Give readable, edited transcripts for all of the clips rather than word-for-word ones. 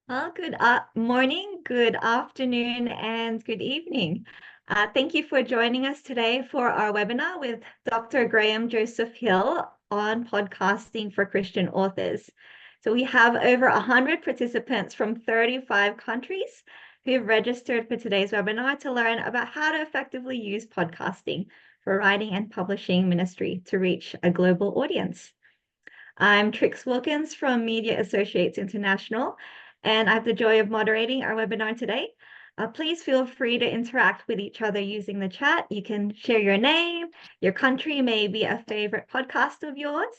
Well, good morning, good afternoon, and good evening. Thank you for joining us today for our webinar with Dr. Graham Joseph Hill on podcasting for Christian authors. So we have over 100 participants from 35 countries who have registered for today's webinar to learn about how to effectively use podcasting for writing and publishing ministry to reach a global audience. I'm Trix Wilkins from Media Associates International, and I have the joy of moderating our webinar today. Please feel free to interact with each other using the chat. You can share your name, your country, maybe a favorite podcast of yours.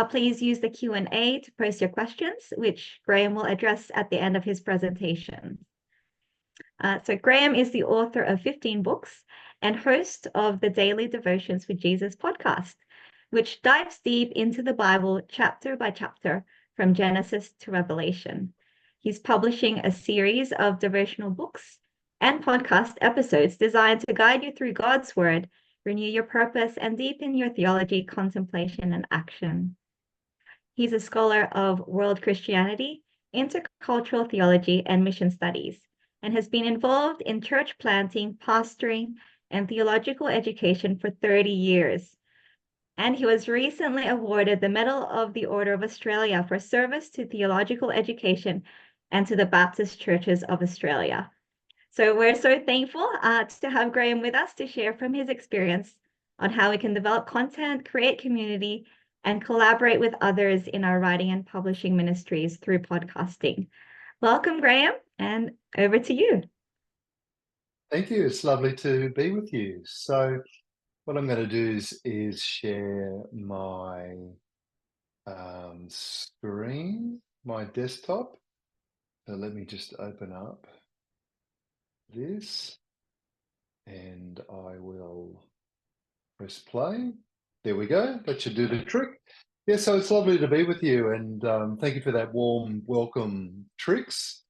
Please use the Q&A to post your questions, which Graham will address at the end of his presentation. So Graham is the author of 15 books and host of the Daily Devotions with Jesus podcast, which dives deep into the Bible chapter by chapter from Genesis to Revelation. He's publishing a series of devotional books and podcast episodes designed to guide you through God's word, renew your purpose, and deepen your theology, contemplation, and action. He's a scholar of world Christianity, intercultural theology, and mission studies, and has been involved in church planting, pastoring, and theological education for 30 years. And he was recently awarded the Medal of the Order of Australia for service to theological education and to the Baptist Churches of Australia. So we're so thankful to have Graham with us to share from his experience on how we can develop content, create community, and collaborate with others in our writing and publishing ministries through podcasting. Welcome, Graham, and over to you. Thank you. It's lovely to be with you. So what I'm going to do is share my screen, my desktop. So let me just open up this and I will press play. There we go. That should do the trick. Yeah, so it's lovely to be with you, and thank you for that warm welcome, Trix.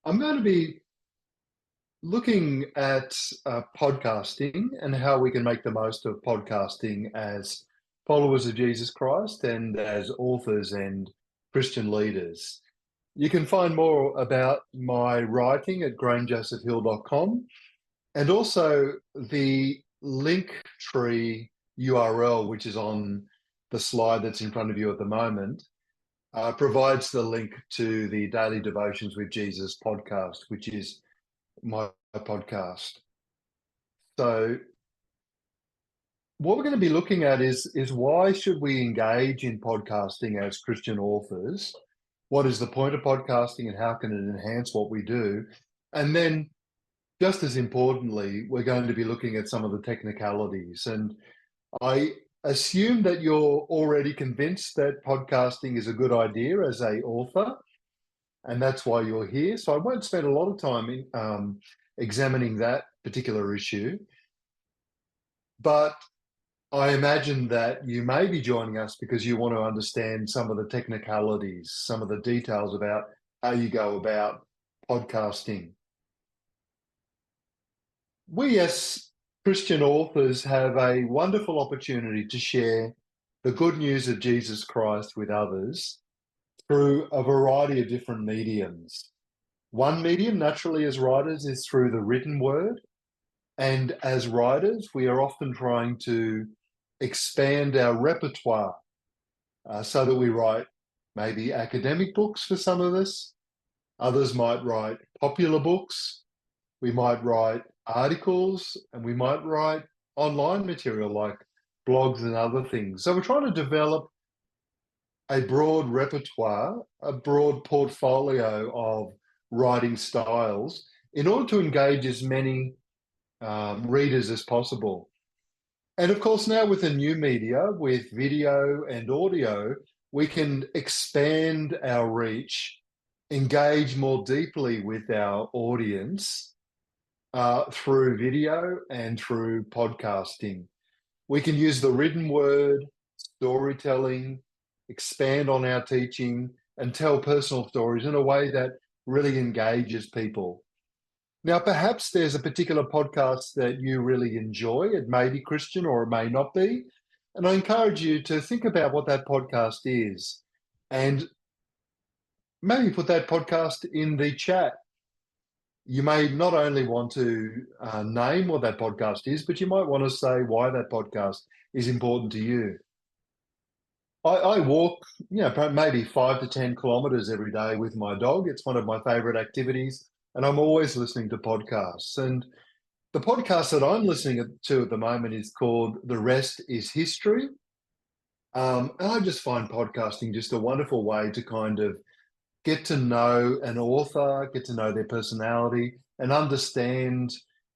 I'm going to be looking at podcasting and how we can make the most of podcasting as followers of Jesus Christ and as authors and Christian leaders. You can find more about my writing at grahamjosephhill.com, and also the link tree URL, which is on the slide that's in front of you at the moment, provides the link to the Daily Devotions with Jesus podcast, which is my podcast. So what we're going to be looking at is why should we engage in podcasting as Christian authors? What is the point of podcasting and how can it enhance what we do? And then just as importantly, we're going to be looking at some of the technicalities. And I assume that you're already convinced that podcasting is a good idea as an author, and that's why you're here. So I won't spend a lot of time in, examining that particular issue. But I imagine that you may be joining us because you want to understand some of the technicalities, some of the details about how you go about podcasting. We as Christian authors have a wonderful opportunity to share the good news of Jesus Christ with others through a variety of different mediums. One medium, naturally, as writers, is through the written word. And as writers, we are often trying to expand our repertoire so that we write maybe academic books for some of us. Others might write popular books. We might write articles, and we might write online material like blogs and other things. So we're trying to develop a broad repertoire, a broad portfolio of writing styles in order to engage as many readers as possible. And of course, now with the new media, with video and audio, we can expand our reach, engage more deeply with our audience through video and through podcasting. We can use the written word, storytelling, expand on our teaching, and tell personal stories in a way that really engages people. Now, perhaps there's a particular podcast that you really enjoy. It may be Christian or it may not be. And I encourage you to think about what that podcast is and maybe put that podcast in the chat. You may not only want to name what that podcast is, but you might want to say why that podcast is important to you. I walk, maybe 5 to 10 kilometers every day with my dog. It's one of my favorite activities, and I'm always listening to podcasts. And the podcast that I'm listening to at the moment is called The Rest is History. And I just find podcasting just a wonderful way to kind of get to know an author, get to know their personality, and understand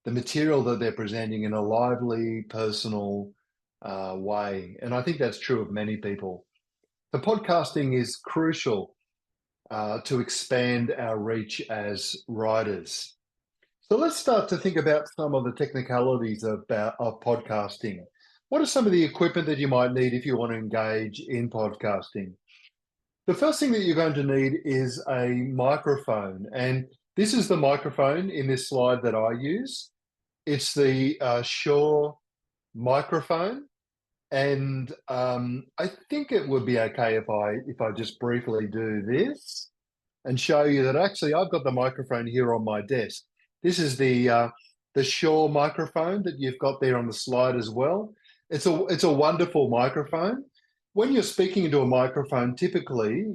the material that they're presenting in a lively, personal way. And I think that's true of many people. The podcasting is crucial to expand our reach as writers. So let's start to think about some of the technicalities of podcasting. What are some of the equipment that you might need if you want to engage in podcasting? The first thing that you're going to need is a microphone. And this is the microphone in this slide that I use. It's the Shure microphone. And I think it would be okay if I just briefly do this and show you that actually I've got the microphone here on my desk. This is the Shure microphone that you've got there on the slide as well. It's a wonderful microphone. When you're speaking into a microphone, typically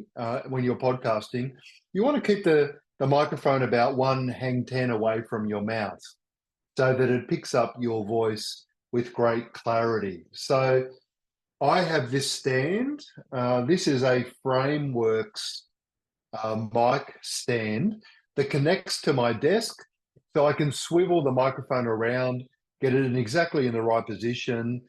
when you're podcasting, you want to keep the microphone about 1 hang 10 away from your mouth so that it picks up your voice with great clarity. So I have this stand. This is a Frameworks mic stand that connects to my desk, so I can swivel the microphone around, get it exactly in the right position.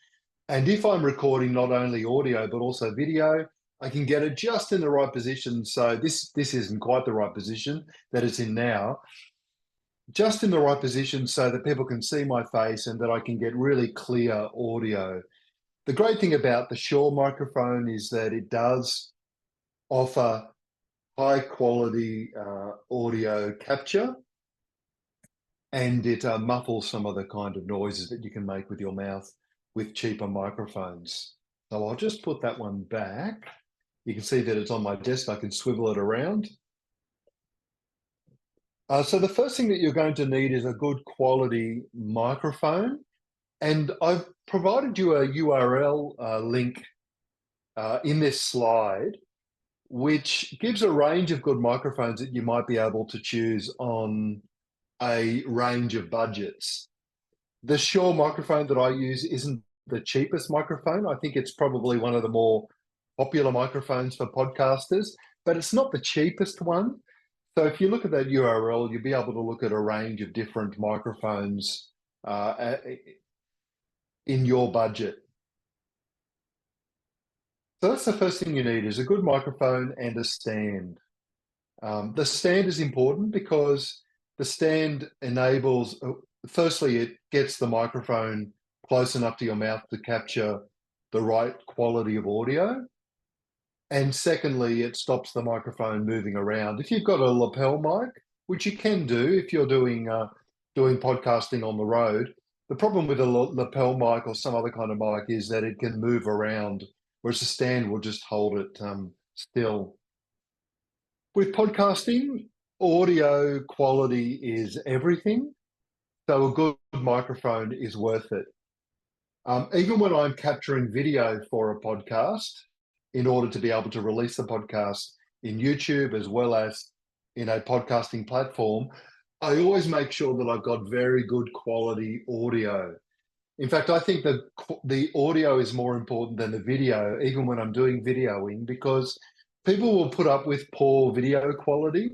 And if I'm recording not only audio but also video, I can get it just in the right position. So this isn't quite the right position that it's in now, just in the right position so that people can see my face and that I can get really clear audio. The great thing about the Shure microphone is that it does offer high quality audio capture, and it muffles some of the kind of noises that you can make with your mouth with cheaper microphones. So I'll just put that one back. You can see that it's on my desk. I can swivel it around. So the first thing that you're going to need is a good quality microphone. And I've provided you a URL link in this slide, which gives a range of good microphones that you might be able to choose on a range of budgets. The Shure microphone that I use isn't the cheapest microphone. I think it's probably one of the more popular microphones for podcasters, but it's not the cheapest one. So if you look at that URL, you'll be able to look at a range of different microphones in your budget. So that's the first thing you need, is a good microphone and a stand. The stand is important because the stand enables, firstly, it gets the microphone close enough to your mouth to capture the right quality of audio. And secondly, it stops the microphone moving around. If you've got a lapel mic, which you can do if you're doing podcasting on the road, the problem with a lapel mic or some other kind of mic is that it can move around, whereas the stand will just hold it still. With podcasting, audio quality is everything. So a good microphone is worth it. Even when I'm capturing video for a podcast, in order to be able to release the podcast in YouTube as well as in a podcasting platform, I always make sure that I've got very good quality audio. In fact, I think that the audio is more important than the video, even when I'm doing videoing, because people will put up with poor video quality,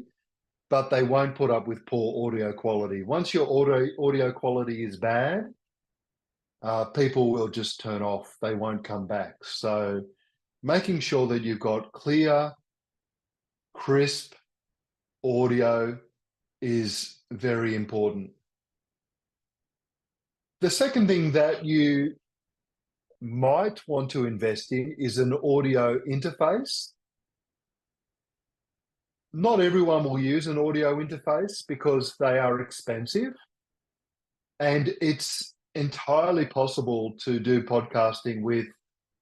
but they won't put up with poor audio quality. Once your audio quality is bad, people will just turn off. They won't come back. So making sure that you've got clear, crisp audio is very important. The second thing that you might want to invest in is an audio interface. Not everyone will use an audio interface because they are expensive, and it's entirely possible to do podcasting with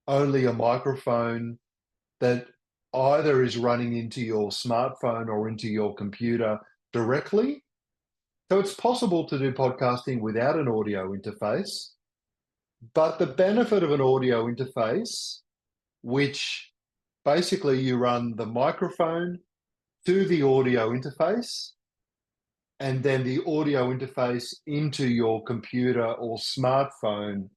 only a microphone that either is running into your smartphone or into your computer directly. So it's possible to do podcasting without an audio interface, but the benefit of an audio interface, which basically you run the microphone to the audio interface, and then the audio interface into your computer or smartphone.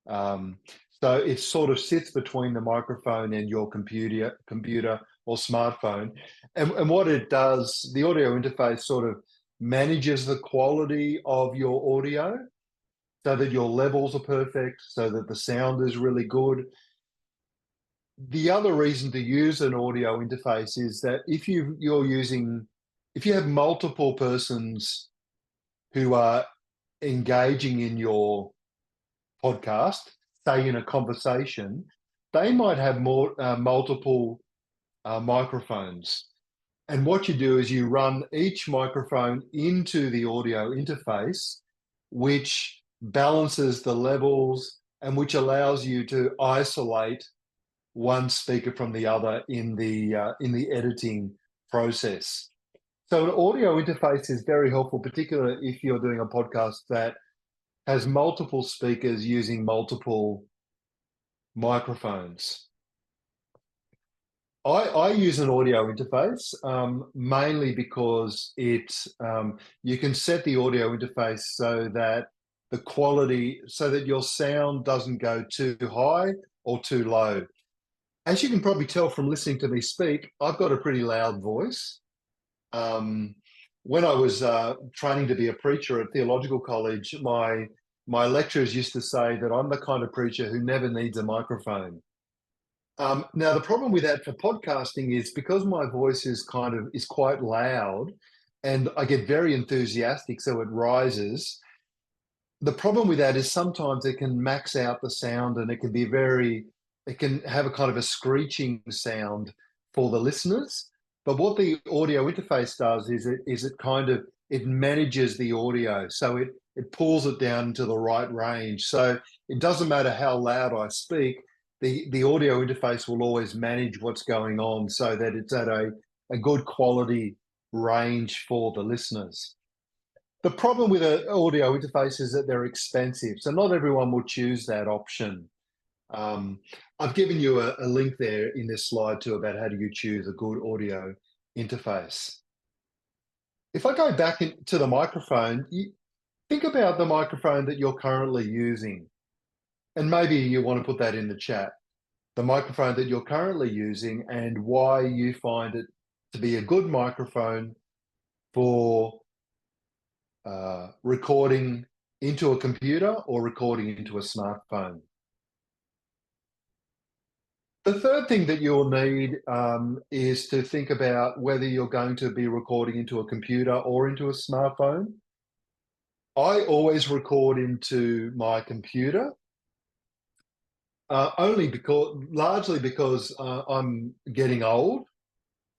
Um, so it sort of sits between the microphone and your computer or smartphone. And what it does, the audio interface sort of manages the quality of your audio so that your levels are perfect, so that the sound is really good. The other reason to use an audio interface is that if you have multiple persons who are engaging in your podcast, say in a conversation, they might have multiple microphones. And what you do is you run each microphone into the audio interface, which balances the levels and which allows you to isolate one speaker from the other in the editing process. So an audio interface is very helpful, particularly if you're doing a podcast that has multiple speakers using multiple microphones. I use an audio interface mainly because you can set the audio interface so that your sound doesn't go too high or too low. As you can probably tell from listening to me speak, I've got a pretty loud voice. When I was training to be a preacher at theological college, my lecturers used to say that I'm the kind of preacher who never needs a microphone. Now the problem with that for podcasting is because my voice is quite loud, and I get very enthusiastic, so it rises. The problem with that is sometimes it can max out the sound, and it can have a kind of a screeching sound for the listeners. But what the audio interface does is it manages the audio, so it pulls it down to the right range. So it doesn't matter how loud I speak, the audio interface will always manage what's going on so that it's at a good quality range for the listeners. The problem with an audio interface is that they're expensive, so not everyone will choose that option. I've given you a link there in this slide too about how do you choose a good audio interface. If I go back to the microphone, think about the microphone that you're currently using, and maybe you want to put that in the chat. The microphone that you're currently using and why you find it to be a good microphone for recording into a computer or recording into a smartphone. The third thing that you'll need is to think about whether you're going to be recording into a computer or into a smartphone. I always record into my computer, largely because I'm getting old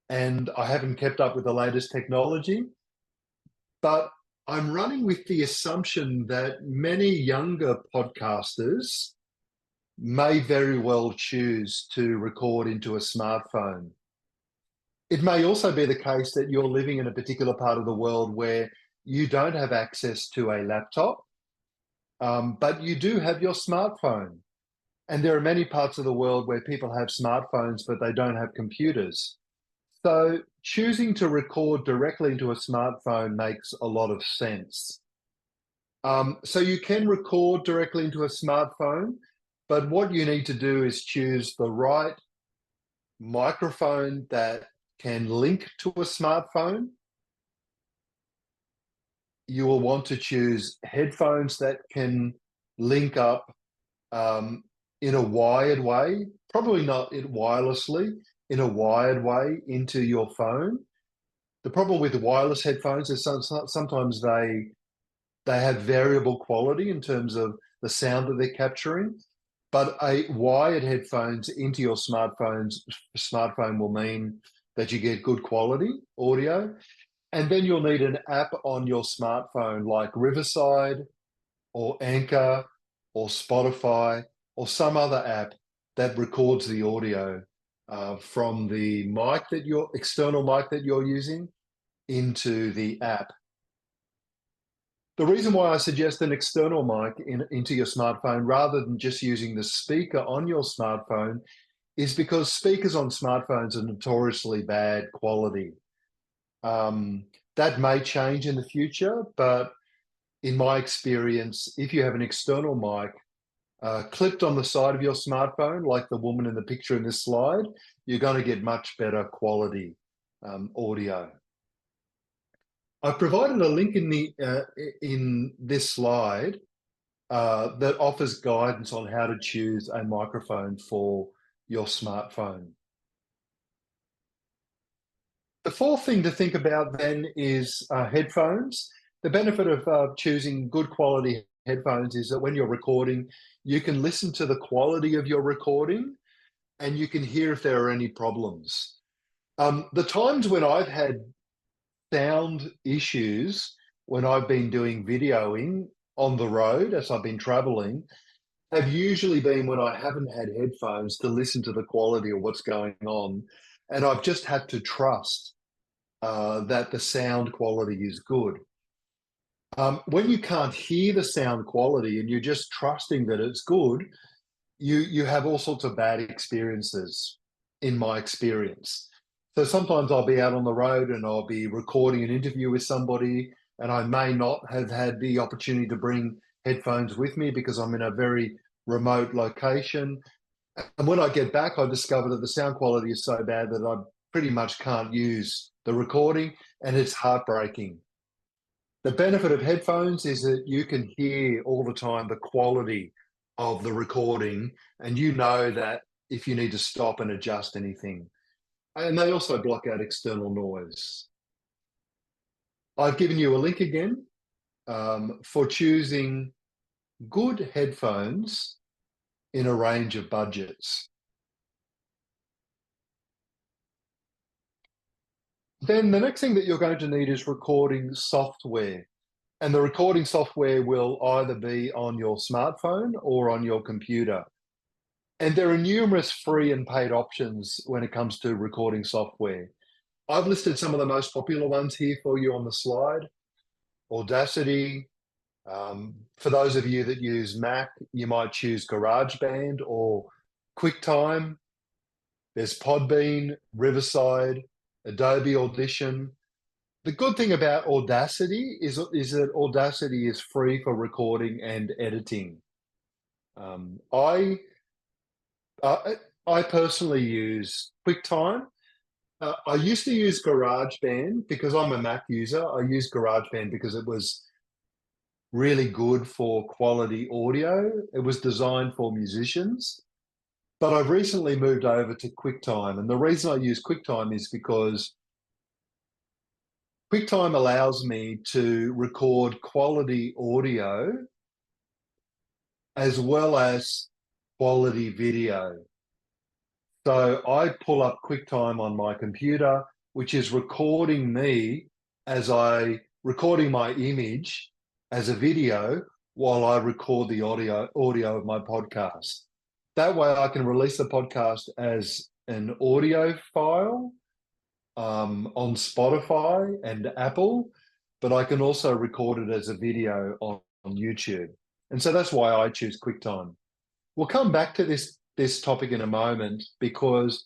and I haven't kept up with the latest technology. But I'm running with the assumption that many younger podcasters may very well choose to record into a smartphone. It may also be the case that you're living in a particular part of the world where you don't have access to a laptop, but you do have your smartphone. And there are many parts of the world where people have smartphones, but they don't have computers. So choosing to record directly into a smartphone makes a lot of sense. So you can record directly into a smartphone, but what you need to do is choose the right microphone that can link to a smartphone. You will want to choose headphones that can link up in a wired way, probably not wirelessly, in a wired way into your phone. The problem with the wireless headphones is sometimes they have variable quality in terms of the sound that they're capturing, but a wired headphones into your smartphone will mean that you get good quality audio. And then you'll need an app on your smartphone like Riverside or Anchor or Spotify or some other app that records the audio. from the external mic that you're using into the app. The reason why I suggest an external mic into your smartphone rather than just using the speaker on your smartphone is because speakers on smartphones are notoriously bad quality. That may change in the future, but in my experience, if you have an external mic clipped on the side of your smartphone, like the woman in the picture in this slide, you're going to get much better quality audio. I've provided a link in this slide that offers guidance on how to choose a microphone for your smartphone. The fourth thing to think about then is headphones. The benefit of choosing good quality headphones is that when you're recording, you can listen to the quality of your recording and you can hear if there are any problems. The times when I've had sound issues when I've been doing videoing on the road as I've been traveling have usually been when I haven't had headphones to listen to the quality of what's going on. And I've just had to trust that the sound quality is good. When you can't hear the sound quality and you're just trusting that it's good, you have all sorts of bad experiences, in my experience. So sometimes I'll be out on the road and I'll be recording an interview with somebody, and I may not have had the opportunity to bring headphones with me because I'm in a very remote location. And when I get back, I discover that the sound quality is so bad that I pretty much can't use the recording, and it's heartbreaking. The benefit of headphones is that you can hear all the time the quality of the recording, and you know that if you need to stop and adjust anything. And they also block out external noise. I've given you a link again for choosing good headphones in a range of budgets. Then the next thing that you're going to need is recording software. And the recording software will either be on your smartphone or on your computer. And there are numerous free and paid options when it comes to recording software. I've listed some of the most popular ones here for you on the slide. Audacity. For those of you that use Mac, you might choose GarageBand or QuickTime. There's Podbean, Riverside, Adobe Audition. The good thing about Audacity is that Audacity is free for recording and editing. I personally use QuickTime. I used to use GarageBand because I'm a Mac user. I used GarageBand because it was really good for quality audio. It was designed for musicians. But I've recently moved over to QuickTime. And the reason I use QuickTime is because QuickTime allows me to record quality audio as well as quality video. So I pull up QuickTime on my computer, which is recording me recording my image as a video while I record the audio of my podcast. That way I can release the podcast as an audio file on Spotify and Apple, but I can also record it as a video on YouTube. And so that's why I choose QuickTime. We'll come back to this topic in a moment, because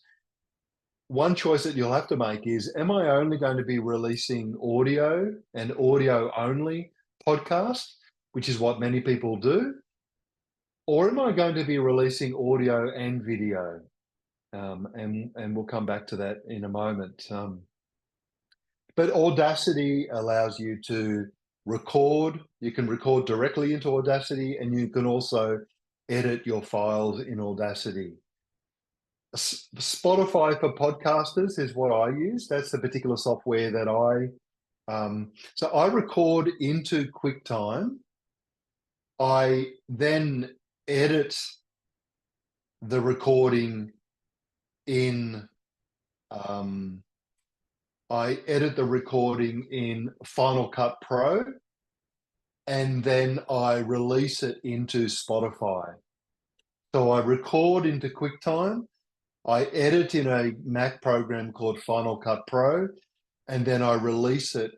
one choice that you'll have to make is, am I only going to be releasing audio and audio only podcast, which is what many people do? Or am I going to be releasing audio and video? And we'll come back to that in a moment. But Audacity allows you to record. You can record directly into Audacity, and you can also edit your files in Audacity. Spotify for podcasters is what I use. That's the particular software that so I record into QuickTime. I then edit the recording in Final Cut Pro, and then I release it into Spotify. So I record into QuickTime, I edit in a Mac program called Final Cut Pro, and then I release it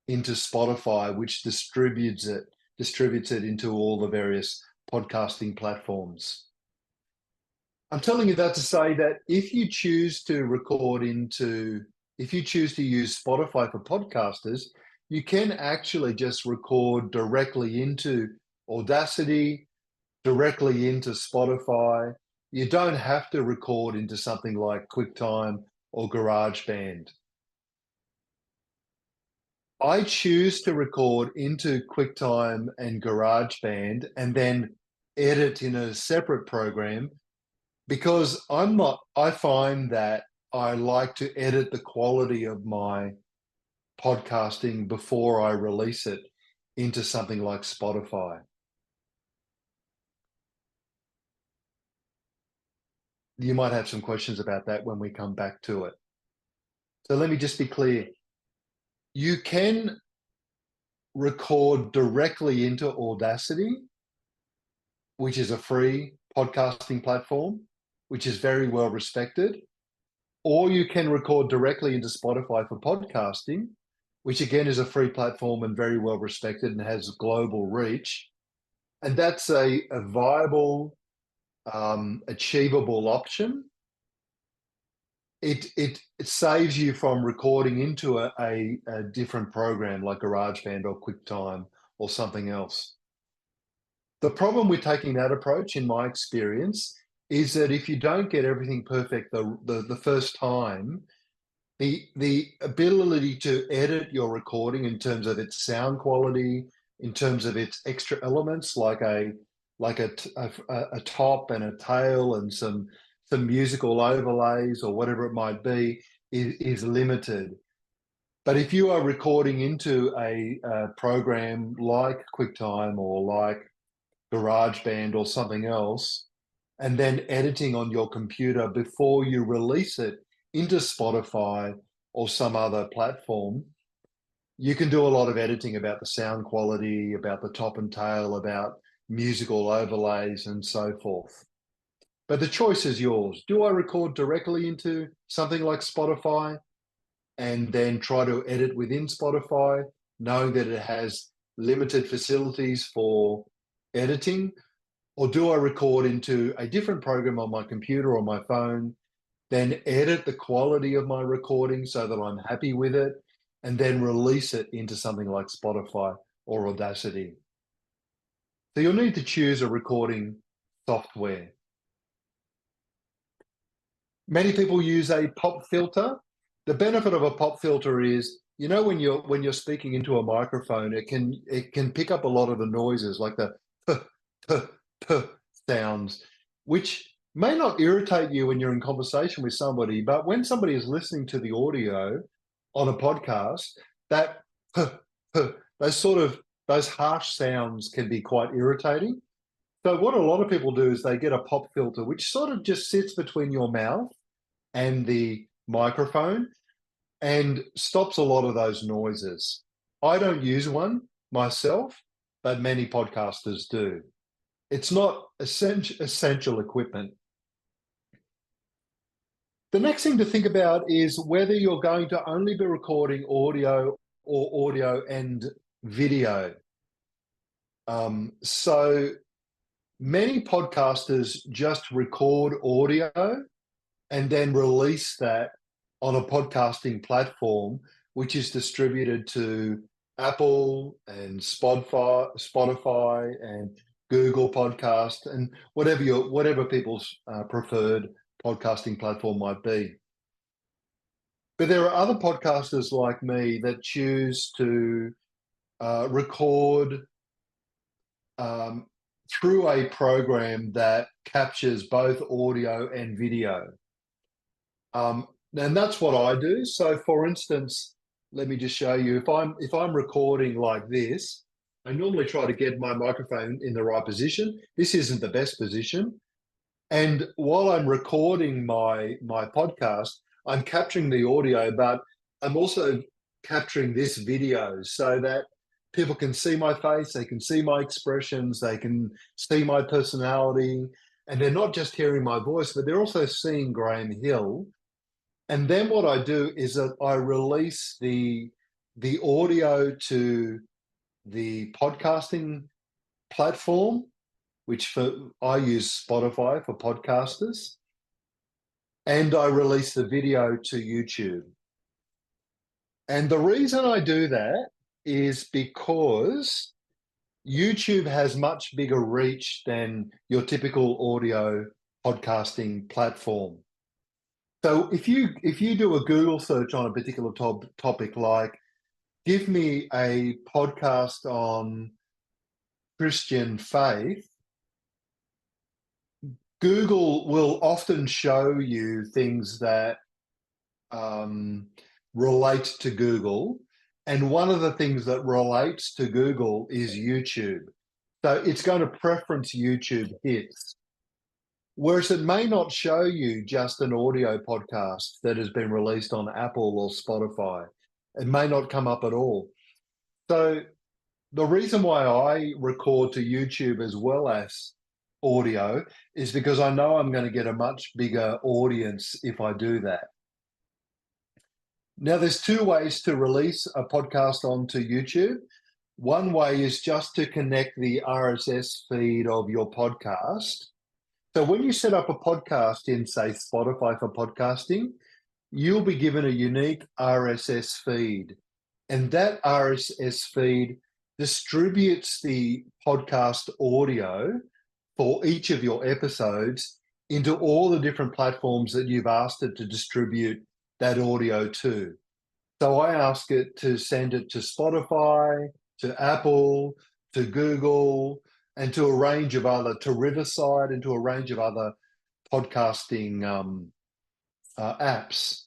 into Spotify, which distributes it into all the various podcasting platforms. I'm telling you that to say that if you choose to use Spotify for podcasters, you can actually just record directly into Audacity, directly into Spotify. You don't have to record into something like QuickTime or GarageBand. I choose to record into QuickTime and GarageBand and then edit in a separate program because I find that I like to edit the quality of my podcasting before I release it into something like Spotify. You might have some questions about that when we come back to it. So let me just be clear. You can record directly into Audacity, which is a free podcasting platform, which is very well respected, or you can record directly into Spotify for podcasting, which again is a free platform and very well respected and has global reach. And that's a viable, achievable option. It saves you from recording into a different program like GarageBand or QuickTime or something else. The problem with taking that approach, in my experience, is that if you don't get everything perfect the first time, the ability to edit your recording in terms of its sound quality, in terms of its extra elements like a top and a tail and some musical overlays or whatever it might be is limited. But if you are recording into a program like QuickTime or like GarageBand or something else, and then editing on your computer before you release it into Spotify or some other platform, you can do a lot of editing about the sound quality, about the top and tail, about musical overlays, and so forth. But the choice is yours. Do I record directly into something like Spotify and then try to edit within Spotify, knowing that it has limited facilities for editing? Or do I record into a different program on my computer or my phone, then edit the quality of my recording so that I'm happy with it, and then release it into something like Spotify or Audacity? So you'll need to choose a recording software. Many people use a pop filter. The benefit of a pop filter is, you know, when you're speaking into a microphone, it can pick up a lot of the noises, like the p, p, p sounds, which may not irritate you when you're in conversation with somebody, but when somebody is listening to the audio on a podcast, that p, p, those harsh sounds can be quite irritating. So what a lot of people do is they get a pop filter, which sort of just sits between your mouth and the microphone and stops a lot of those noises. I don't use one myself, but many podcasters do. It's not essential equipment. The next thing to think about is whether you're going to only be recording audio or audio and video. So many podcasters just record audio and then release that on a podcasting platform, which is distributed to Apple and Spotify and Google Podcast and whatever people's preferred podcasting platform might be. But there are other podcasters like me that choose to record through a program that captures both audio and video. And that's what I do. So for instance, let me just show you, if I'm recording like this, I normally try to get my microphone in the right position. This isn't the best position. And while I'm recording my podcast, I'm capturing the audio, but I'm also capturing this video so that people can see my face, they can see my expressions, they can see my personality, and they're not just hearing my voice, but they're also seeing Graham Hill. And then what I do is that I release the audio to the podcasting platform, which I use Spotify for podcasters, and I release the video to YouTube. And the reason I do that is because YouTube has much bigger reach than your typical audio podcasting platform. So if you do a Google search on a particular topic, like give me a podcast on Christian faith, Google will often show you things that relate to Google. And one of the things that relates to Google is YouTube. So it's going to preference YouTube hits. Whereas it may not show you just an audio podcast that has been released on Apple or Spotify. It may not come up at all. So the reason why I record to YouTube as well as audio is because I know I'm going to get a much bigger audience if I do that. Now, there's two ways to release a podcast onto YouTube. One way is just to connect the RSS feed of your podcast. So when you set up a podcast in, say, Spotify for podcasting, you'll be given a unique RSS feed. And that RSS feed distributes the podcast audio for each of your episodes into all the different platforms that you've asked it to distribute that audio to. So I ask it to send it to Spotify, to Apple, to Google, and to a range of other, to Riverside, and to a range of other podcasting apps.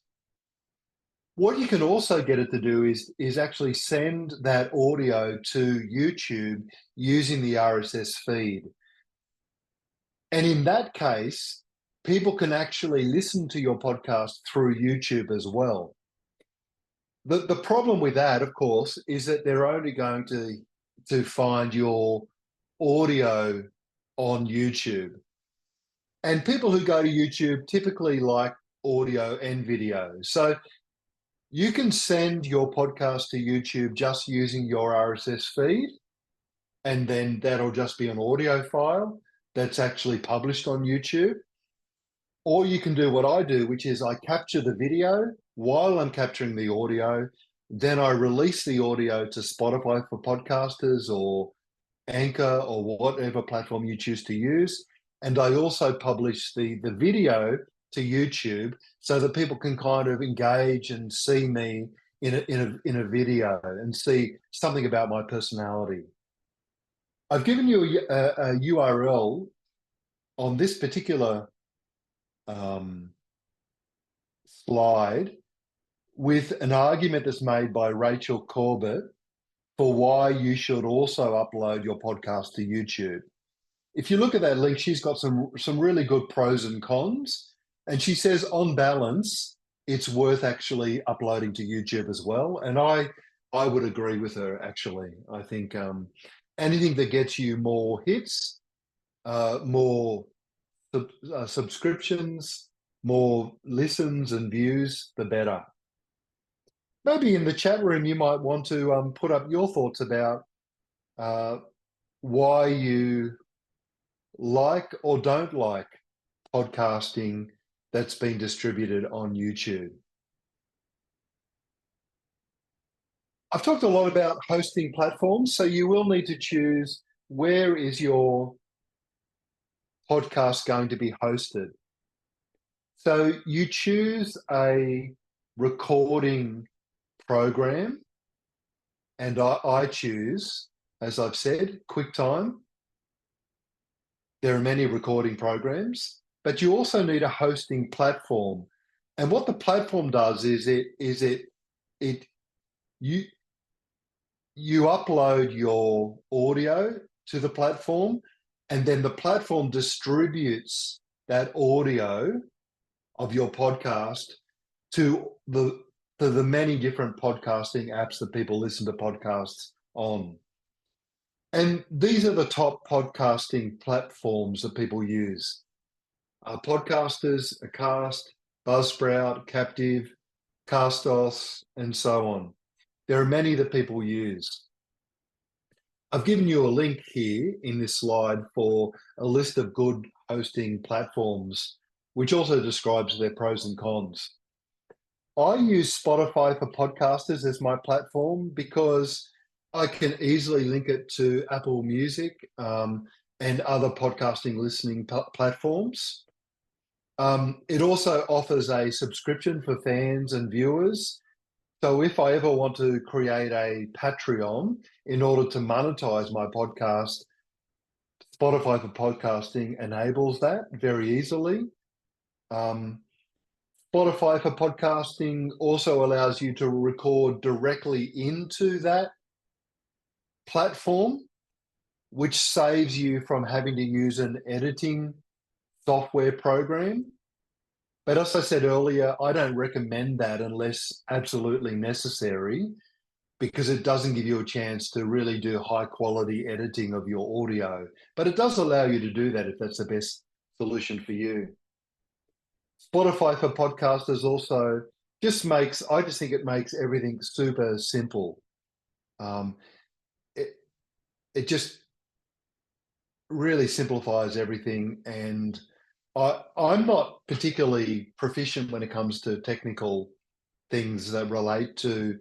What you can also get it to do is actually send that audio to YouTube using the RSS feed. And in that case, people can actually listen to your podcast through YouTube as well. The problem with that, of course, is that they're only going to find your audio on YouTube. And people who go to YouTube typically like audio and video. So you can send your podcast to YouTube just using your RSS feed, and then that'll just be an audio file that's actually published on YouTube. Or you can do what I do, which is I capture the video while I'm capturing the audio. Then I release the audio to Spotify for podcasters or Anchor or whatever platform you choose to use. And I also publish the video to YouTube so that people can kind of engage and see me in a video and see something about my personality. I've given you a URL on this particular slide with an argument that's made by Rachel Corbett for why you should also upload your podcast to YouTube. If you look at that link, she's got some really good pros and cons. And she says, on balance, it's worth actually uploading to YouTube as well. And I would agree with her, actually. I think anything that gets you more hits, more subscriptions, more listens and views, the better. Maybe in the chat room, you might want to put up your thoughts about why you like or don't like podcasting that's been distributed on YouTube. I've talked a lot about hosting platforms, so you will need to choose where is your podcast going to be hosted. So you choose a recording program, and I choose, as I've said, QuickTime. There are many recording programs, but you also need a hosting platform. And what the platform does is you upload your audio to the platform, and then the platform distributes that audio of your podcast to the many different podcasting apps that people listen to podcasts on. And these are the top podcasting platforms that people use. Podcasters, Acast, Buzzsprout, Captive, Castos, and so on. There are many that people use. I've given you a link here in this slide for a list of good hosting platforms, which also describes their pros and cons. I use Spotify for podcasters as my platform because I can easily link it to Apple Music and other podcasting listening platforms. It also offers a subscription for fans and viewers. So if I ever want to create a Patreon in order to monetize my podcast, Spotify for podcasting enables that very easily. Spotify for podcasting also allows you to record directly into that platform, which saves you from having to use an editing software program. But as I said earlier, I don't recommend that unless absolutely necessary, because it doesn't give you a chance to really do high quality editing of your audio. But it does allow you to do that if that's the best solution for you. Spotify for podcasters also I just think it makes everything super simple. It just really simplifies everything. And I'm not particularly proficient when it comes to technical things that relate to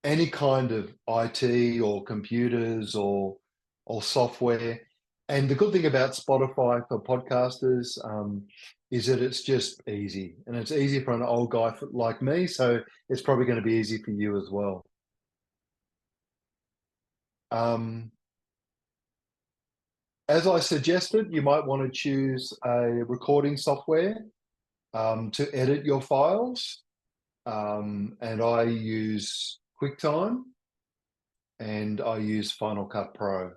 any kind of IT or computers or software. And the good thing about Spotify for podcasters is that it's just easy, and it's easy for an old guy like me. So it's probably going to be easy for you as well. As I suggested, you might want to choose a recording software to edit your files. And I use QuickTime and I use Final Cut Pro.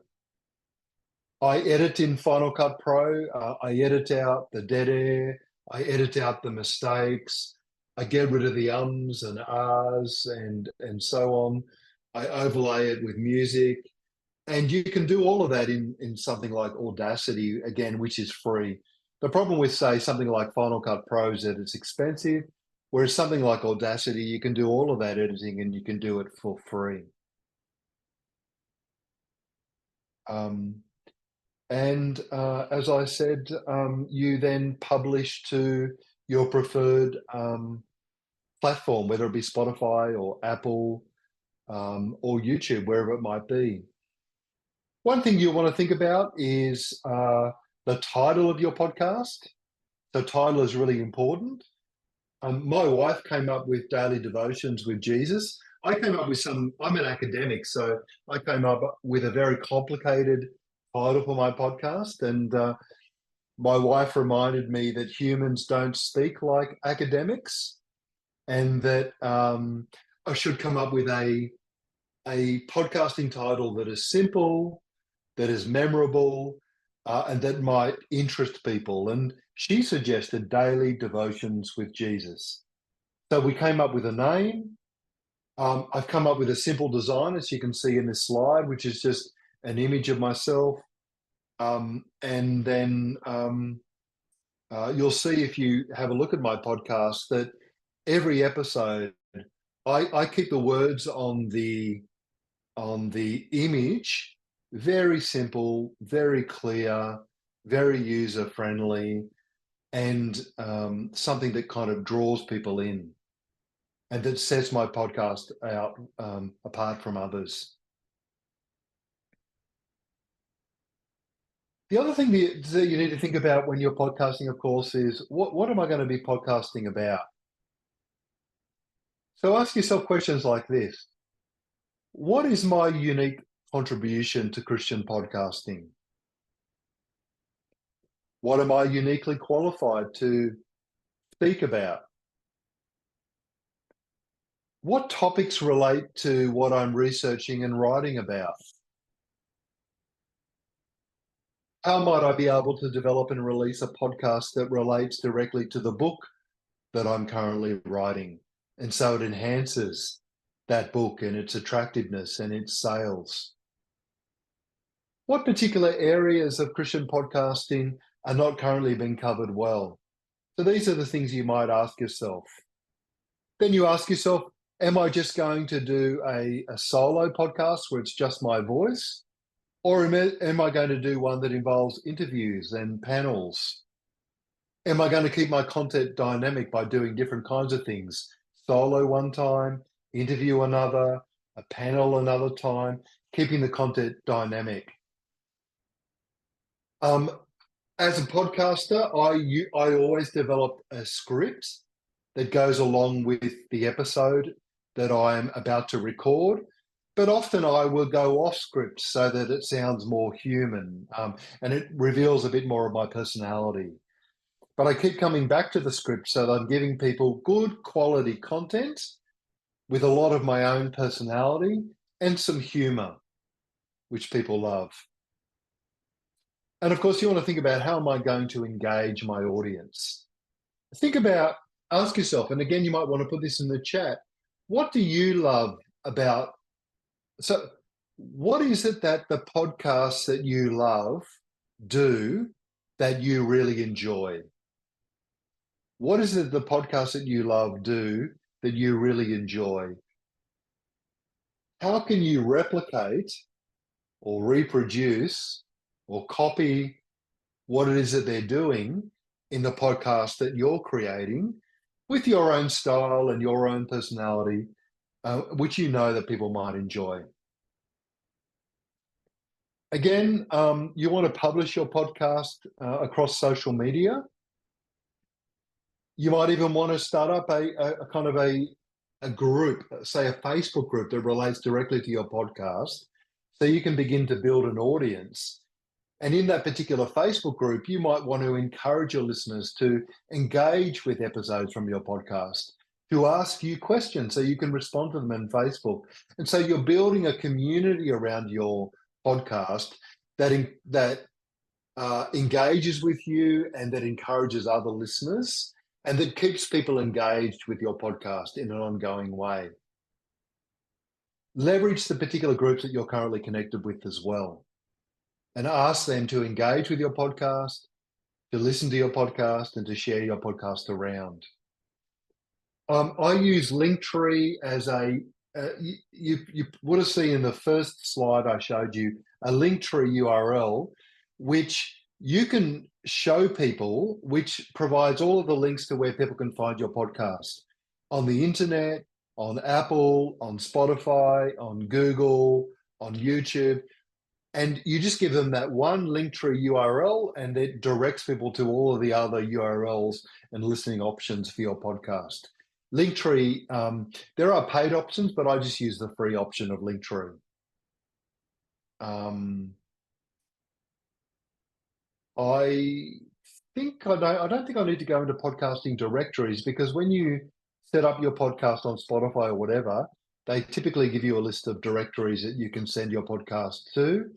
I edit in Final Cut Pro. I edit out the dead air. I edit out the mistakes. I get rid of the ums and ahs and so on. I overlay it with music. And you can do all of that in something like Audacity, again, which is free. The problem with, say, something like Final Cut Pro is that it's expensive, whereas something like Audacity, you can do all of that editing and you can do it for free. As I said, you then publish to your preferred platform, whether it be Spotify or Apple or YouTube, wherever it might be. One thing you want to think about is the title of your podcast. So title is really important. My wife came up with Daily Devotions with Jesus. I came up with I'm an academic, so I came up with a very complicated title for my podcast. And my wife reminded me that humans don't speak like academics, and that I should come up with a podcasting title that is simple, that is memorable, and that might interest people. And she suggested Daily Devotions with Jesus. So we came up with a name. I've come up with a simple design, as you can see in this slide, which is just an image of myself. And then you'll see, if you have a look at my podcast, that every episode, I keep the words on the image very simple, very clear, very user friendly, and something that kind of draws people in and that sets my podcast out apart from others. The other thing that you need to think about when you're podcasting, of course, is what am I going to be podcasting about? So ask yourself questions like this. What is my unique contribution to Christian podcasting? What am I uniquely qualified to speak about? What topics relate to what I'm researching and writing about? How might I be able to develop and release a podcast that relates directly to the book that I'm currently writing? And so it enhances that book and its attractiveness and its sales. What particular areas of Christian podcasting are not currently being covered well? So these are the things you might ask yourself. Then you ask yourself, am I just going to do a solo podcast where it's just my voice? Or am I going to do one that involves interviews and panels? Am I going to keep my content dynamic by doing different kinds of things? Solo one time, interview another, a panel another time, keeping the content dynamic. As a podcaster, I always develop a script that goes along with the episode that I'm about to record. But often I will go off script so that it sounds more human, and it reveals a bit more of my personality. But I keep coming back to the script so that I'm giving people good quality content with a lot of my own personality and some humor, which people love. And of course, you want to think about, how am I going to engage my audience? Ask yourself, and again, you might want to put this in the chat. What do you love about? So, what is it that the podcasts that you love do that you really enjoy? What is it the podcasts that you love do that you really enjoy? How can you replicate or reproduce or copy what it is that they're doing in the podcast that you're creating with your own style and your own personality, which you know that people might enjoy? Again, you want to publish your podcast across social media. You might even want to start up a kind of a group, say a Facebook group that relates directly to your podcast, so you can begin to build an audience. And in that particular Facebook group, you might want to encourage your listeners to engage with episodes from your podcast, to ask you questions so you can respond to them in Facebook. And so you're building a community around your podcast that engages with you and that encourages other listeners and that keeps people engaged with your podcast in an ongoing way. Leverage the particular groups that you're currently connected with as well, and ask them to engage with your podcast, to listen to your podcast, and to share your podcast around. I use Linktree as you would have seen in the first slide I showed you, a Linktree URL, which you can show people, which provides all of the links to where people can find your podcast on the internet, on Apple, on Spotify, on Google, on YouTube. And you just give them that one Linktree URL and it directs people to all of the other URLs and listening options for your podcast. Linktree, there are paid options, but I just use the free option of Linktree. I don't think I need to go into podcasting directories, because when you set up your podcast on Spotify or whatever, they typically give you a list of directories that you can send your podcast to.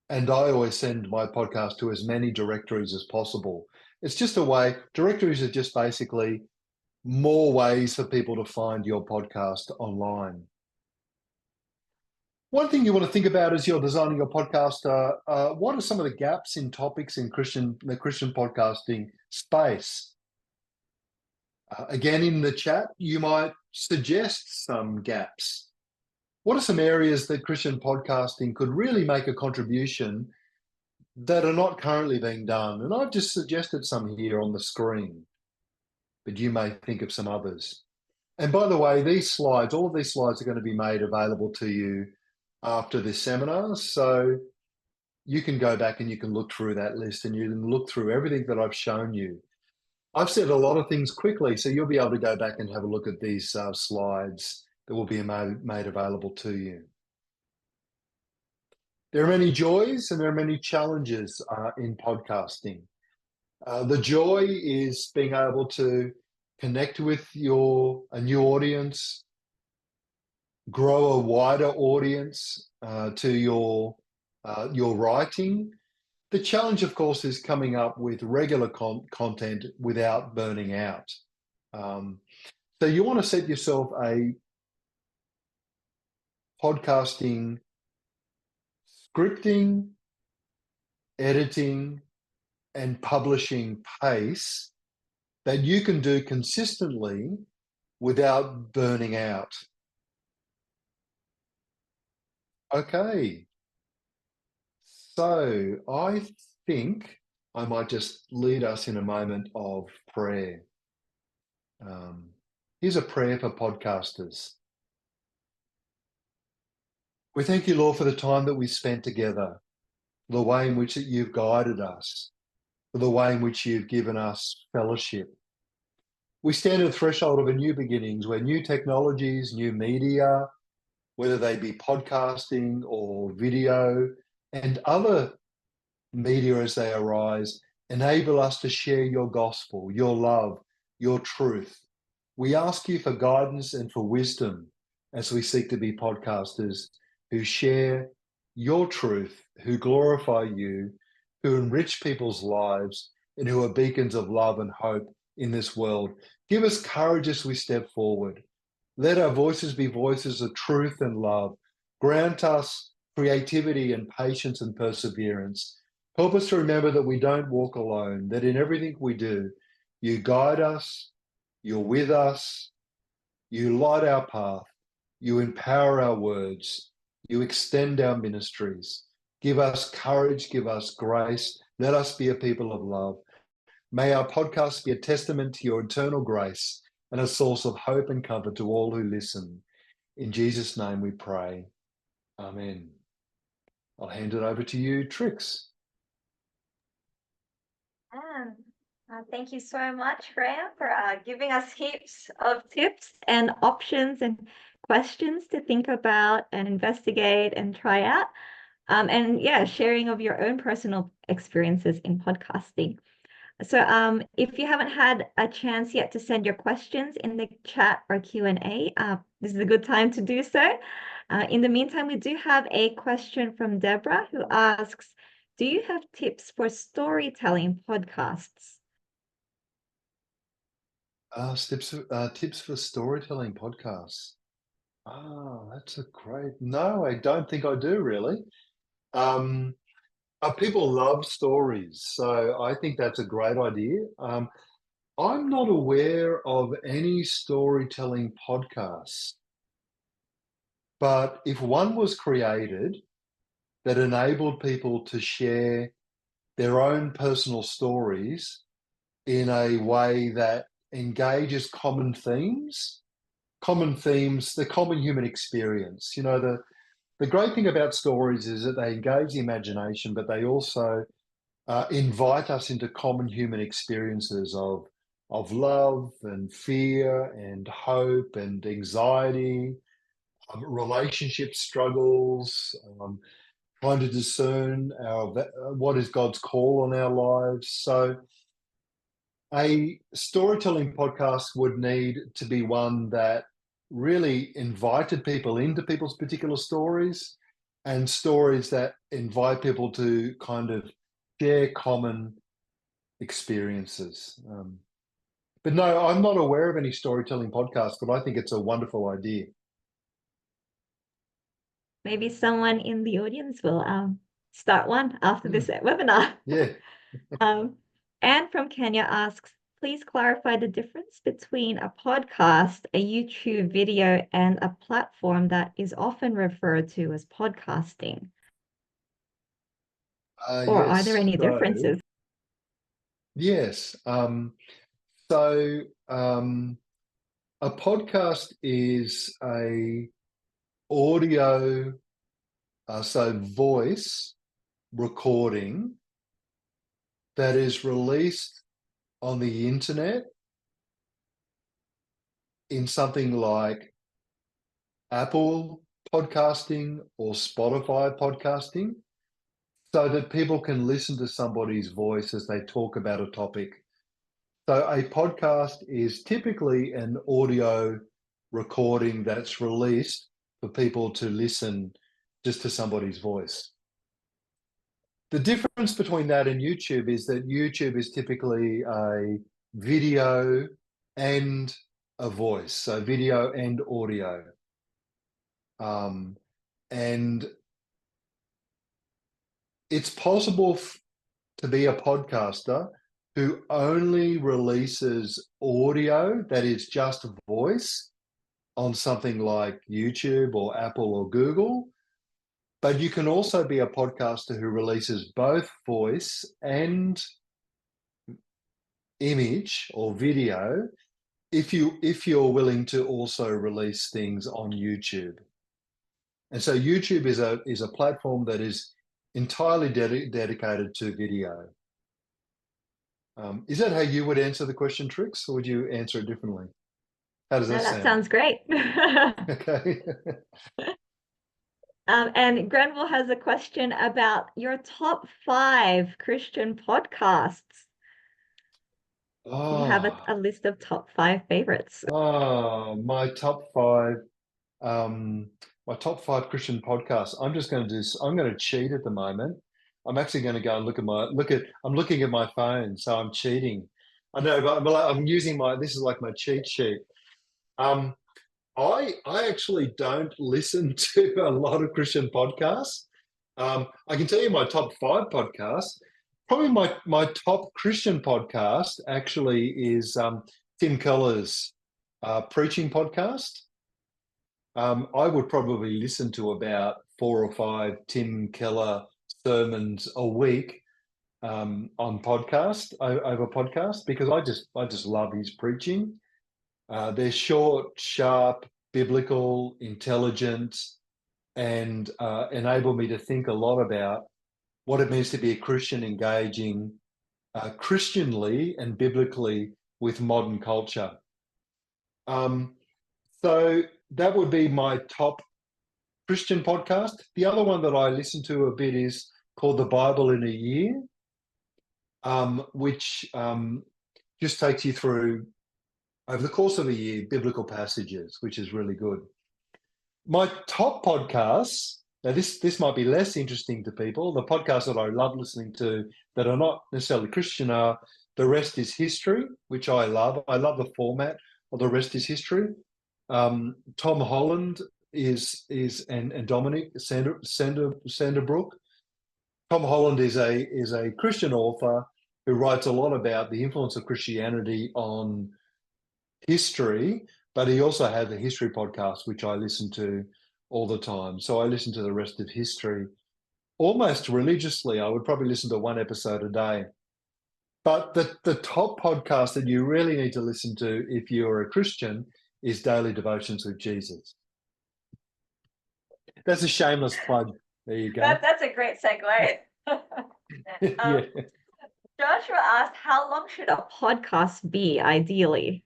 And I always send my podcast to as many directories as possible. It's just a way, directories are just basically more ways for people to find your podcast online. One thing you want to think about as you're designing your podcast, what are some of the gaps in topics in the Christian podcasting space? Again, in the chat, you might suggest some gaps. What are some areas that Christian podcasting could really make a contribution that are not currently being done? And I've just suggested some here on the screen, but you may think of some others. And by the way, all of these slides are going to be made available to you after this seminar. So you can go back and you can look through that list and you can look through everything that I've shown you. I've said a lot of things quickly, so you'll be able to go back and have a look at these slides that will be made available to you. There are many joys and there are many challenges in podcasting. The joy is being able to connect with a new audience, grow a wider audience to your writing. The challenge, of course, is coming up with regular content without burning out. So you want to set yourself a podcasting scripting, editing, and publishing pace that you can do consistently without burning out? Okay, so I think I might just lead us in a moment of prayer. Um, Here's a prayer for podcasters. We thank you, Lord, for the time that we spent together, the way in which that you've guided us, for the way in which you've given us fellowship. We stand at the threshold of a new beginnings where new technologies, new media, whether they be podcasting or video and other media as they arise, enable us to share your gospel, your love, your truth. We ask you for guidance and for wisdom as we seek to be podcasters who share your truth, who glorify you, who enrich people's lives, and who are beacons of love and hope in this world. Give us courage as we step forward. Let our voices be voices of truth and love. Grant us creativity and patience and perseverance. Help us to remember that we don't walk alone, that in everything we do, you guide us, you're with us, you light our path, you empower our words, you extend our ministries. Give us courage, give us grace. Let us be a people of love. May our podcast be a testament to your eternal grace and a source of hope and comfort to all who listen. In Jesus' name we pray. Amen. I'll hand it over to you, Trix. And thank you so much, Graham, for giving us heaps of tips and options and questions to think about and investigate and try out. And yeah, sharing of your own personal experiences in podcasting. So if you haven't had a chance yet to send your questions in the chat or Q&A, this is a good time to do so. In the meantime, we do have a question from Deborah who asks, do you have tips for storytelling podcasts? Tips for storytelling podcasts. That's a great. No, I don't think I do really. People love stories, so I think that's a great idea. I'm not aware of any storytelling podcasts, but if one was created that enabled people to share their own personal stories in a way that engages the common human experience. You know, the great thing about stories is that they engage the imagination, but they also invite us into common human experiences of love and fear and hope and anxiety, relationship struggles, trying to discern what is God's call on our lives. So a storytelling podcast would need to be one that really invited people into people's particular stories and stories that invite people to kind of share common experiences. But no, I'm not aware of any storytelling podcasts, but I think it's a wonderful idea. Maybe someone in the audience will start one after this webinar. Yeah. Anne from Kenya asks, please clarify the difference between a podcast, a YouTube video, and a platform that is often referred to as podcasting. Or are there any differences? Yes. A podcast is a audio, so voice recording that is released on the internet in something like Apple podcasting or Spotify podcasting, so that people can listen to somebody's voice as they talk about a topic. So a podcast is typically an audio recording that's released for people to listen just to somebody's voice. The difference between that and YouTube is that YouTube is typically a video and a voice, so video and audio. And it's possible to be a podcaster who only releases audio, that is just voice, on something like YouTube or Apple or Google. But you can also be a podcaster who releases both voice and image or video if you're willing to also release things on YouTube. And so YouTube is a platform that is entirely dedicated to video. Is that how you would answer the question, Trix, or would you answer it differently? How does No, that that sound? sounds great. Okay. And Grenville has a question about your top 5 Christian podcasts. Do you have Oh, a list of top 5 favorites? my top 5. My top 5 Christian podcasts. I'm going to cheat at the moment. I'm actually going to go and I'm looking at my phone, so I'm cheating. I know, but I'm using this is like my cheat sheet. Um, I actually don't listen to a lot of Christian podcasts. I can tell you my top 5 podcasts. Probably my top Christian podcast actually is Tim Keller's preaching podcast. I would probably listen to about 4 or 5 Tim Keller sermons a week on podcast over podcast, because I just love his preaching. They're short, sharp, biblical, intelligent, and enable me to think a lot about what it means to be a Christian, engaging Christianly and biblically with modern culture. So that would be my top Christian podcast. The other one that I listen to a bit is called The Bible in a Year, which just takes you through, over the course of a year, biblical passages, which is really good. My top podcasts, now this might be less interesting to people. The podcasts that I love listening to that are not necessarily Christian are The Rest is History, which I love. I love the format of The Rest is History. Tom Holland and Dominic Sanderbrook. Tom Holland is a Christian author who writes a lot about the influence of Christianity on history, but he also has a history podcast, which I listen to all the time. So I listen to The Rest of History almost religiously. I would probably listen to 1 episode a day. But the top podcast that you really need to listen to if you're a Christian is Daily Devotions with Jesus. That's a shameless plug. There you go. That's a great segue. Yeah. Joshua asked, how long should a podcast be ideally?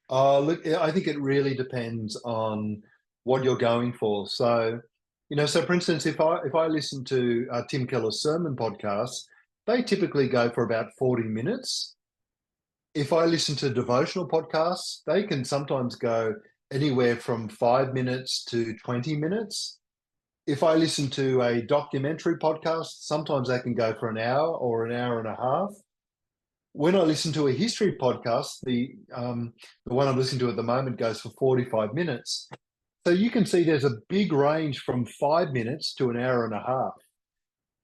Look, I think it really depends on what you're going for. So, so for instance, if I listen to Tim Keller's sermon podcasts, they typically go for about 40 minutes. If I listen to devotional podcasts, they can sometimes go anywhere from 5 minutes to 20 minutes. If I listen to a documentary podcast, sometimes they can go for an hour or an hour and a half. When I listen to a history podcast, the one I'm listening to at the moment goes for 45 minutes. So you can see there's a big range from 5 minutes to an hour and a half.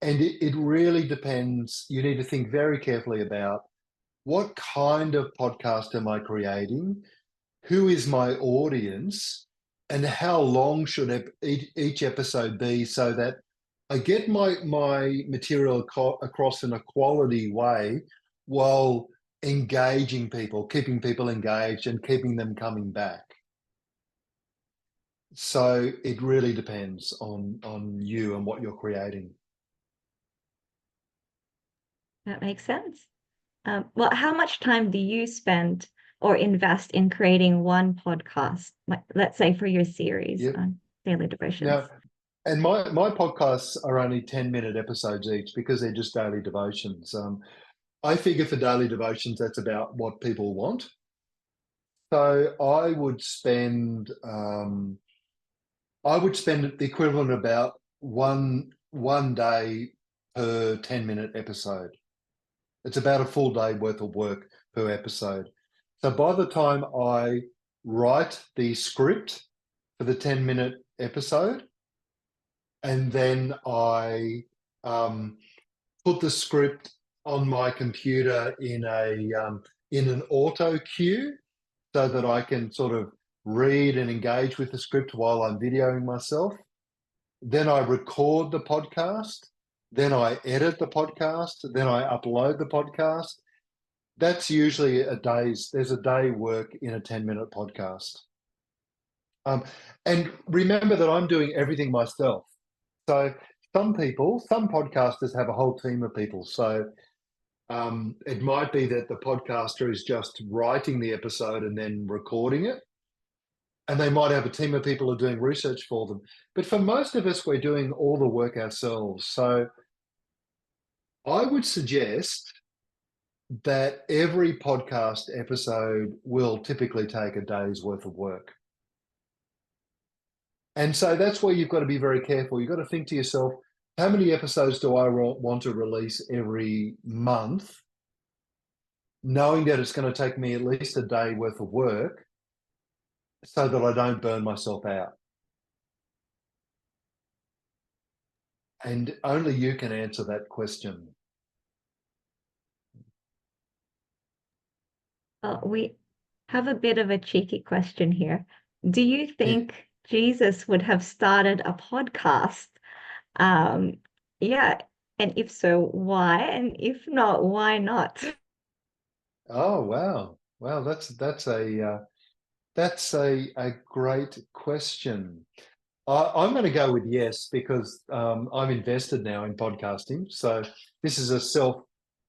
And it really depends. You need to think very carefully about what kind of podcast am I creating? Who is my audience? And how long should each episode be so that I get my material across in a quality way while engaging people, keeping people engaged and keeping them coming back. So it really depends on you and what you're creating. That makes sense. Well, how much time do you spend or invest in creating one podcast? Like, let's say for your series on daily devotions. Now, and my podcasts are only 10-minute episodes each because they're just daily devotions. I figure for daily devotions, that's about what people want. So I would spend the equivalent of about one day per 10-minute episode. It's about a full day worth of work per episode. So by the time I write the script for the 10-minute episode, and then I put the script on my computer in an auto cue so that I can sort of read and engage with the script while I'm videoing myself. Then I record the podcast. Then I edit the podcast. Then I upload the podcast. That's usually there's a day work in a 10-minute podcast. And remember that I'm doing everything myself. So some podcasters have a whole team of people. So it might be that the podcaster is just writing the episode and then recording it. And they might have a team of people who are doing research for them. But for most of us, we're doing all the work ourselves. So I would suggest that every podcast episode will typically take a day's worth of work. And so that's where you've got to be very careful. You've got to think to yourself, how many episodes do I want to release every month, knowing that it's going to take me at least a day worth of work so that I don't burn myself out? And only you can answer that question. We have a bit of a cheeky question here. Do you think Jesus would have started a podcast? Um, yeah, and if so, why? And if not, why not? Oh, wow. Wow, that's a great question. I'm going to go with yes, because I'm invested now in podcasting. So this is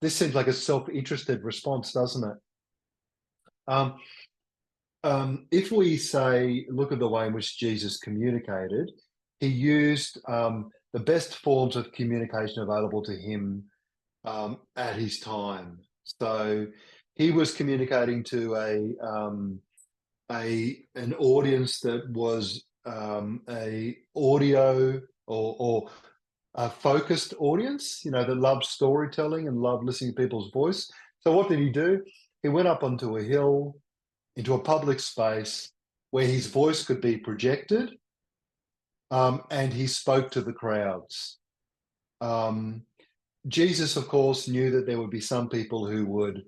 this seems like a self-interested response, doesn't it? Um, if we say, look at the way in which Jesus communicated, he used the best forms of communication available to him at his time. So he was communicating to an audience that was a audio or a focused audience, that loved storytelling and loved listening to people's voice. So what did he do? He went up onto a hill, into a public space where his voice could be projected, and he spoke to the crowds. Um, Jesus, of course, knew that there would be some people who would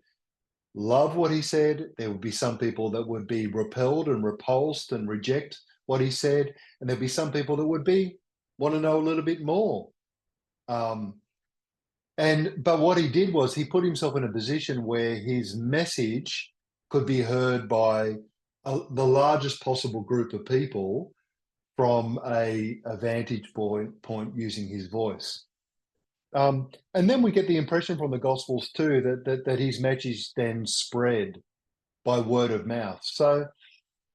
love what he said. There would be some people that would be repelled and repulsed and reject what he said. And there'd be some people that would want to know a little bit more. But what he did was he put himself in a position where his message could be heard by the largest possible group of people from a vantage point using his voice. And then we get the impression from the Gospels too that his message then spread by word of mouth. So,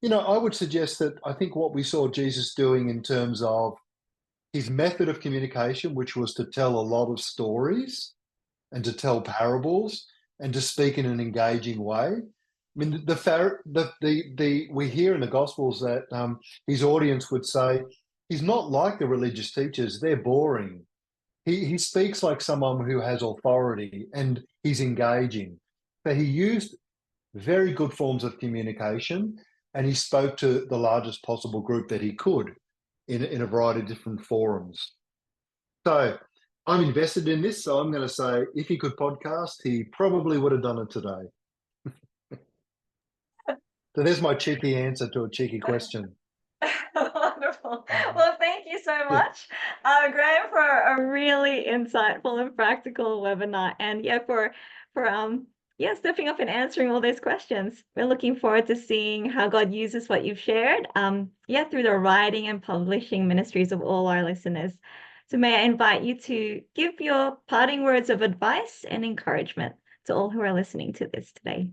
I would suggest that I think what we saw Jesus doing in terms of his method of communication, which was to tell a lot of stories and to tell parables and to speak in an engaging way. I mean, we hear in the Gospels that his audience would say, he's not like the religious teachers, they're boring. He speaks like someone who has authority and he's engaging. So he used very good forms of communication and he spoke to the largest possible group that he could in a variety of different forums. So I'm invested in this. So I'm going to say if he could podcast, he probably would have done it today. So there's my cheeky answer to a cheeky question. Wonderful. Well, thank you so Yeah. much, Graham, for a really insightful and practical webinar, and stepping up and answering all those questions. We're looking forward to seeing how God uses what you've shared, through the writing and publishing ministries of all our listeners. So may I invite you to give your parting words of advice and encouragement to all who are listening to this today.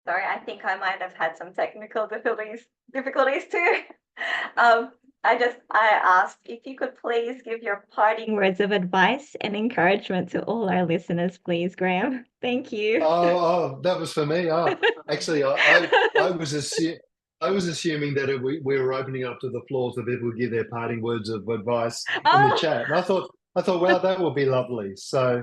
Sorry, I think I might have had some technical difficulties too. I asked if you could please give your parting words of advice and encouragement to all our listeners, please, Graham. Thank you. That was for me. Actually, I was assuming that we were opening up to the floor so people would give their parting words of advice in the Oh. chat, and I thought, wow, that would be lovely. So,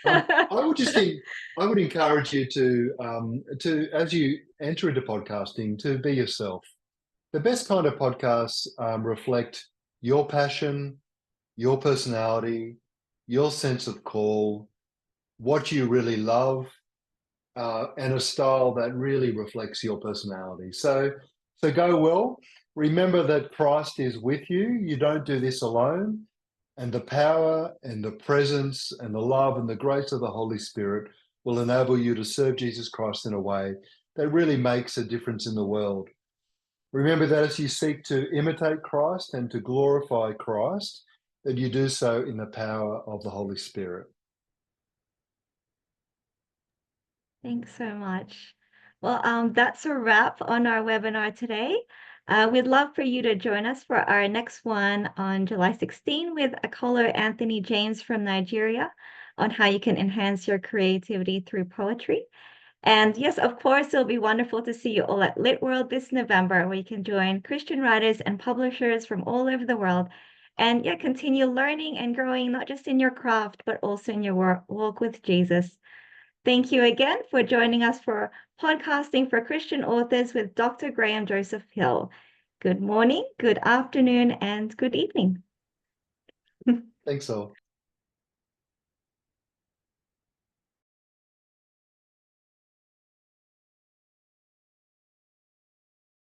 I would just think I would encourage you to as you enter into podcasting to be yourself. The best kind of podcasts reflect your passion, your personality, your sense of call, what you really love, and a style that really reflects your personality. So go well. Remember that Christ is with you. You don't do this alone. And the power and the presence and the love and the grace of the Holy Spirit will enable you to serve Jesus Christ in a way that really makes a difference in the world. Remember that as you seek to imitate Christ and to glorify Christ, that you do so in the power of the Holy Spirit. Thanks so much. Well, that's a wrap on our webinar today. We'd love for you to join us for our next one on July 16 with Akolo Anthony James from Nigeria on how you can enhance your creativity through poetry. And yes, of course, it'll be wonderful to see you all at Lit World this November, where you can join Christian writers and publishers from all over the world and yeah, continue learning and growing, not just in your craft, but also in your walk with Jesus. Thank you again for joining us for Podcasting for Christian Authors with Dr. Graham Joseph Hill. Good morning, good afternoon, and good evening. Thanks all.